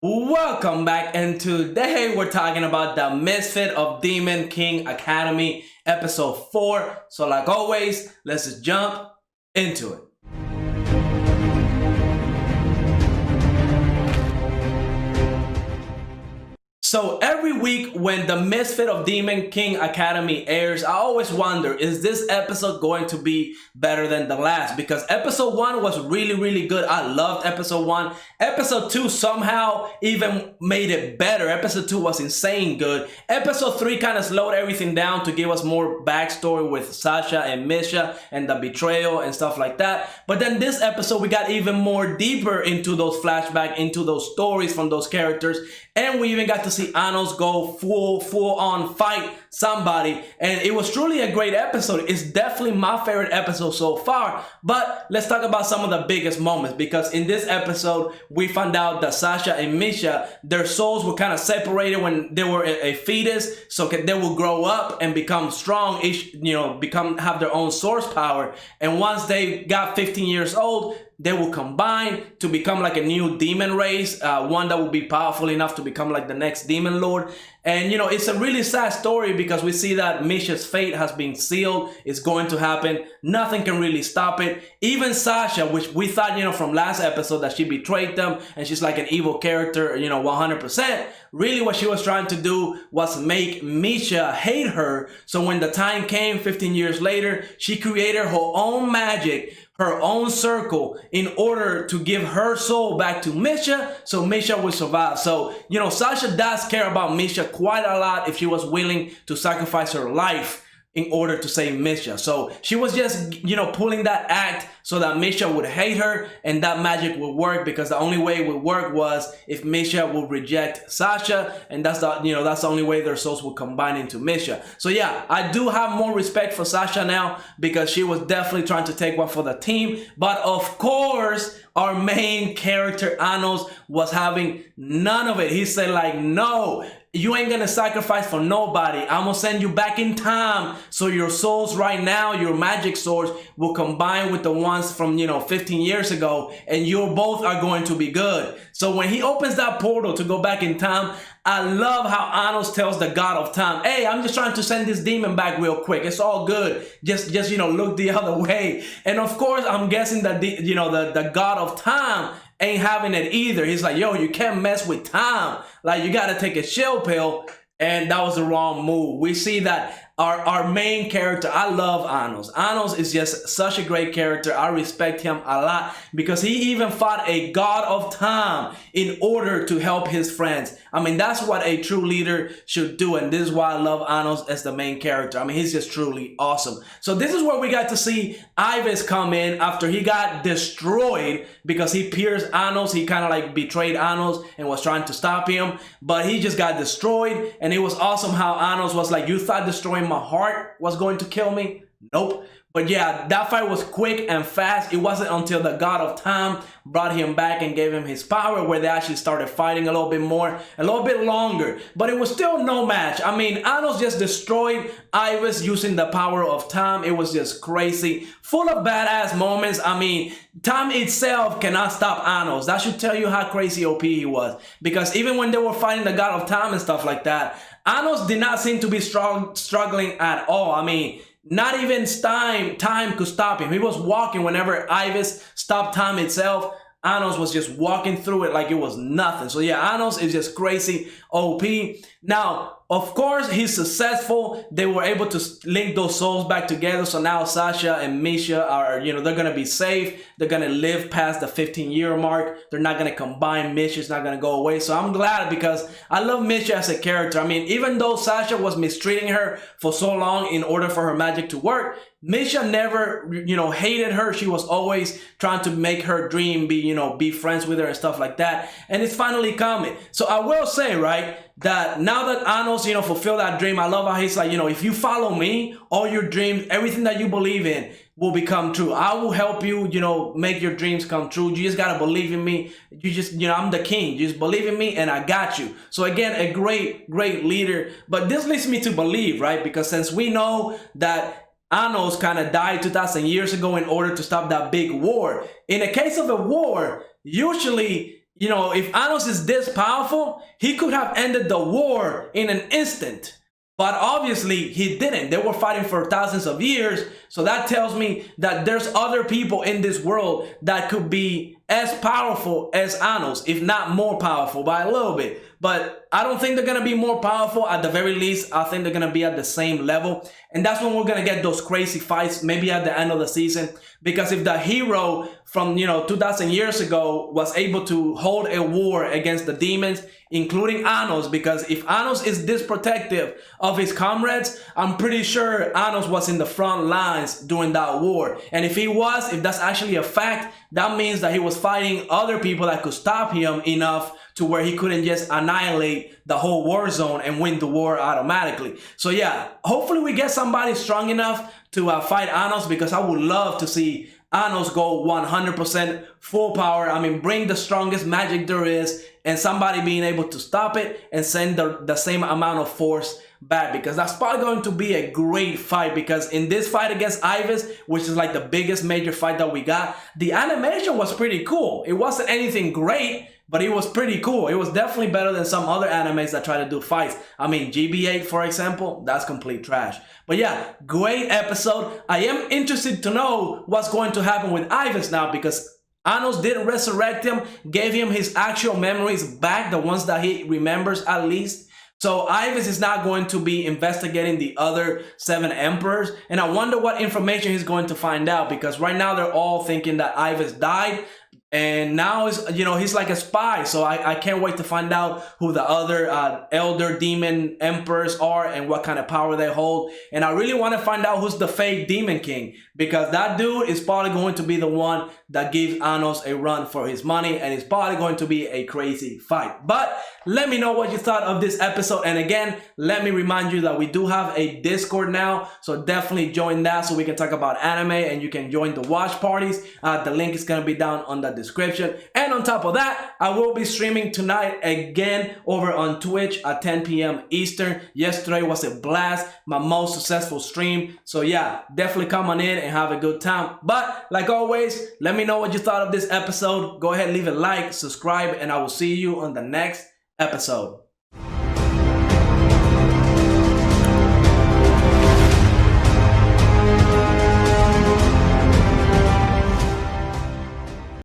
Welcome back, and today we're talking about the Misfit of Demon King Academy, episode 4. So like always, let's just jump into it. So every week when the Misfit of Demon King Academy airs, I always wonder, is this episode going to be better than the last? Because episode 1 was really good. I loved episode 1. Episode 2 somehow even made it better. Episode 2 was insane good. Episode 3 kind of slowed everything down to give us more backstory with Sasha and Misha and the betrayal and stuff like that. But then this episode, we got even more deeper into those flashbacks, into those stories from those characters. And we even got to see Anos go full on fight somebody. And it was truly a great episode. It's definitely my favorite episode so far. But let's talk about some of the biggest moments. Because in this episode, we found out that Sasha and Misha, their souls were kind of separated when they were a fetus. So they will grow up and become strong, have their own source power. And once they got 15 years old, they will combine to become like a new demon race, one that will be powerful enough to become like the next demon lord. And it's a really sad story because we see that Misha's fate has been sealed. It's going to happen. Nothing can really stop it. Even Sasha, which we thought, from last episode that she betrayed them and she's like an evil character, 100%. Really what she was trying to do was make Misha hate her. So when the time came 15 years later, she created her own magic, her own circle, in order to give her soul back to Misha so Misha will survive. So, Sasha does care about Misha quite a lot if she was willing to sacrifice her life in order to save Misha. So she was just, pulling that act so that Misha would hate her and that magic would work, because the only way it would work was if Misha would reject Sasha, and that's the only way their souls would combine into Misha. So yeah, I do have more respect for Sasha now because she was definitely trying to take one for the team. But of course, our main character, Anos, was having none of it. He said like, no, you ain't gonna sacrifice for nobody. I'm gonna send you back in time so your souls right now, your magic souls, will combine with the ones from 15 years ago, and you both are going to be good. So when he opens that portal to go back in time, I love how Anos tells the god of time, hey, I'm just trying to send this demon back real quick. It's all good. Just look the other way. And of course, I'm guessing that the god of time ain't having it either. He's like, yo, you can't mess with time. Like, you got to take a chill pill. And that was the wrong move. We see that our main character, I love Anos. Anos is just such a great character. I respect him a lot because he even fought a god of time in order to help his friends. I mean, that's what a true leader should do. And this is why I love Anos as the main character. I mean, he's just truly awesome. So this is where we got to see Ivis come in after he got destroyed because he pierced Anos. He kind of like betrayed Anos and was trying to stop him, but he just got destroyed. And it was awesome how Anos was like, you thought destroying my heart was going to kill me? Nope. But yeah, that fight was quick and fast. It wasn't until the god of time brought him back and gave him his power where they actually started fighting a little bit more, a little bit longer. But it was still no match. I mean, Anos just destroyed Ivis using the power of time. It was just crazy. Full of badass moments. I mean, time itself cannot stop Anos. That should tell you how crazy OP he was. Because even when they were fighting the god of time and stuff like that, Anos did not seem to be struggling at all. I mean, not even time could stop him. He was walking whenever Ivis stopped time itself. Anos was just walking through it like it was nothing. So yeah, Anos is just crazy OP. Now, of course, he's successful. They were able to link those souls back together. So now Sasha and Misha are, they're going to be safe. They're going to live past the 15-year mark. They're not going to combine. Misha's not going to go away. So I'm glad because I love Misha as a character. I mean, even though Sasha was mistreating her for so long in order for her magic to work, Misha never, hated her. She was always trying to make her dream be friends with her and stuff like that. And it's finally coming. So I will say, right, that now that Anos, fulfilled that dream, I love how he's like, if you follow me, all your dreams, everything that you believe in will become true. I will help you, make your dreams come true. You just got to believe in me. You just, I'm the king. You just believe in me and I got you. So again, a great leader. But this leads me to believe, right? Because since we know that Anos kind of died 2,000 years ago in order to stop that big war. In the case of a war, usually you know, if Anos is this powerful, he could have ended the war in an instant. But obviously he didn't. They were fighting for thousands of years. So that tells me that there's other people in this world that could be as powerful as Anos, if not more powerful by a little bit. But I don't think they're going to be more powerful. At the very least, I think they're going to be at the same level. And that's when we're going to get those crazy fights, maybe at the end of the season. Because if the hero from, 2,000 years ago was able to hold a war against the demons, including Anos, because if Anos is this protective of his comrades, I'm pretty sure Anos was in the front lines during that war. And if he was, if that's actually a fact, that means that he was fighting other people that could stop him enough to where he couldn't just annihilate the whole war zone and win the war automatically. So yeah, hopefully we get somebody strong enough to fight Anos, because I would love to see Anos go 100% full power. I mean, bring the strongest magic there is, and somebody being able to stop it and send the same amount of force back, because that's probably going to be a great fight. Because in this fight against Ivis, which is like the biggest major fight that we got, the animation was pretty cool. It wasn't anything great, but it was pretty cool. It was definitely better than some other animes that try to do fights. I mean, GB8, for example, that's complete trash. But yeah, great episode. I am interested to know what's going to happen with Ivis now, because Anos did resurrect him, gave him his actual memories back, the ones that he remembers at least. So Ivis is now going to be investigating the other 7 emperors, and I wonder what information he's going to find out, because right now they're all thinking that Ivis died. And now he's like a spy, so I can't wait to find out who the other elder demon emperors are and what kind of power they hold. And I really want to find out who's the fake demon king, because that dude is probably going to be the one that gives Anos a run for his money, and it's probably going to be a crazy fight. But let me know what you thought of this episode, and again, let me remind you that we do have a Discord now, so definitely join that so we can talk about anime and you can join the watch parties. The link is going to be down on the description. And on top of that, I will be streaming tonight again over on Twitch at 10 p.m. Eastern. Yesterday was a blast, my most successful stream. So yeah, definitely come on in and have a good time. But like always, let me know what you thought of this episode. Go ahead, leave a like, subscribe, and I will see you on the next episode.